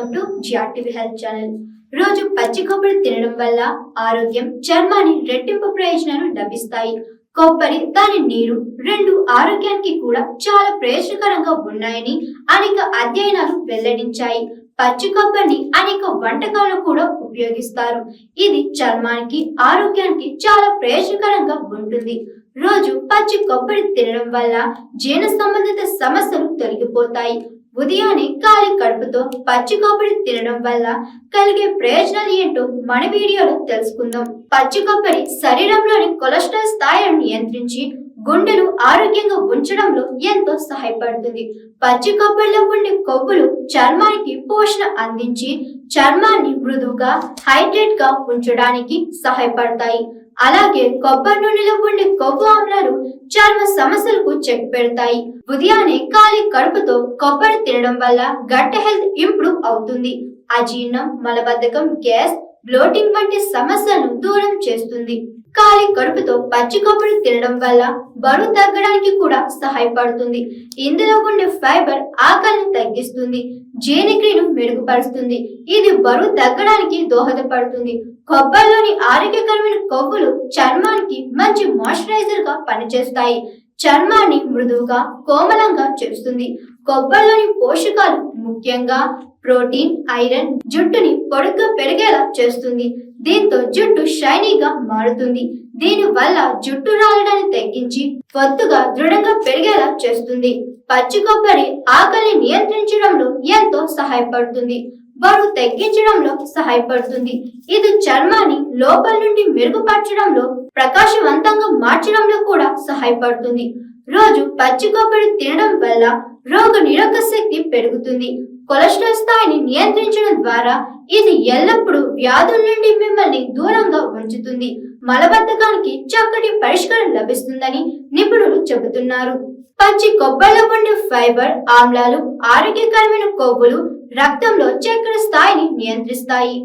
Welcome to GRTV health channel. రోజు పచ్చి కొబ్బరి తినడం వల్ల ఆరోగ్యం, చర్మాన్ని రెట్టింపు ప్రయోజనాలు లభిస్తాయి. కొబ్బరి, దాని నీరు రెండు ఆరోగ్యానికి కూడా చాలా ప్రయోజనకరంగా ఉన్నాయని అనేక అధ్యయనాలు వెల్లడించాయి. పచ్చి కొబ్బరిని అనేక వంటకాల్లో కూడా ఉపయోగిస్తారు. ఇది చర్మానికి, ఆరోగ్యానికి చాలా ప్రయోజనకరంగా ఉంటుంది. రోజు పచ్చి కొబ్బరి తినడం వల్ల జీర్ణ సంబంధిత సమస్యలు తొలగిపోతాయి. ఉదయాన్నే ఖాళీ కడుపుతో పచ్చి కొబ్బరి తినడం వల్ల కలిగే ప్రయోజనాలు ఏంటో మన వీడియోలో తెలుసుకుందాం. పచ్చి కొబ్బరి శరీరంలోని కొలెస్ట్రాల్ స్థాయిలను నియంత్రించి గుండెలు ఆరోగ్యంగా ఉంచడంలో ఎంతో సహాయపడుతుంది. పచ్చి కొబ్బరిలో ఉండే కొవ్వులు చర్మానికి పోషణ అందించి చర్మాన్ని మృదువుగా, హైడ్రేట్ గా ఉంచడానికి సహాయపడతాయి. అలాగే కొబ్బరి నూనెలో ఉండే కొవ్వు ఆమ్లాలు చర్మ సమస్యలకు చెక్ పెడతాయి. ఉదయాన్నే ఖాళీ కడుపుతో కొబ్బరి తినడం వల్ల గట్ హెల్త్ ఇంప్రూవ్ అవుతుంది. అజీర్ణం, మలబద్ధకం, గ్యాస్, బ్లోటింగ్ వంటి సమస్యలను దూరం చేస్తుంది. ఖాళీ కడుపుతో పచ్చి కొబ్బరి తినడం వల్ల బరువు తగ్గడానికి కూడా సహాయపడుతుంది. ఇందులో ఉండే ఫైబర్ ఆకలిని తగ్గిస్తుంది, జీర్ణక్రియను మెరుగుపరుస్తుంది. ఇది బరువు తగ్గడానికి దోహదపడుతుంది. కొబ్బరిలోని ఆరోగ్యకరమైన కొవ్వులు చర్మానికి మంచి మాయిశ్చరైజర్ గా పనిచేస్తాయి. చర్మాన్ని మృదువుగా, కోమలంగా చేస్తుంది. కొబ్బరిలోని పోషకాలు ముఖ్యంగా ప్రోటీన్, ఐరన్ జుట్టుని పొడుగ్గా పెరిగేలా చేస్తుంది. దీంతో జుట్టు షైనీగా మారుతుంది. దీని వల్ల జుట్టు రాలడాన్ని తగ్గించి ఒత్తుగా, దృఢంగా పెరిగేలా చేస్తుంది. పచ్చి కొబ్బరి ఆకలిని నియంత్రించడంలో ఎంతో సహాయపడుతుంది. బరువు తగ్గించడంలో సహాయపడుతుంది. ఇది చర్మాన్ని లోపల నుండి మెరుగుపరచడంలో, ప్రకాశవంతంగా మార్చడంలో కూడా సహాయపడుతుంది. రోజు పచ్చి కొబ్బరి తినడం వల్ల రోగ నిరోధక శక్తి పెరుగుతుంది. కొలెస్ట్రాల్ స్థాయిని నియంత్రించడం ద్వారా ఇది ఎల్లప్పుడూ వ్యాధుల నుండి మిమ్మల్ని దూరంగా ఉంచుతుంది. మలబద్ధకానికి చక్కటి పరిష్కారం లభిస్తుందని నిపుణులు చెబుతున్నారు. పచ్చి కొబ్బరిలో ఉండే ఫైబర్, ఆమ్లాలు ఆరోగ్యకరమైన కొవ్వులు రక్తంలో చక్కెర స్థాయిని నియంత్రిస్తాయి.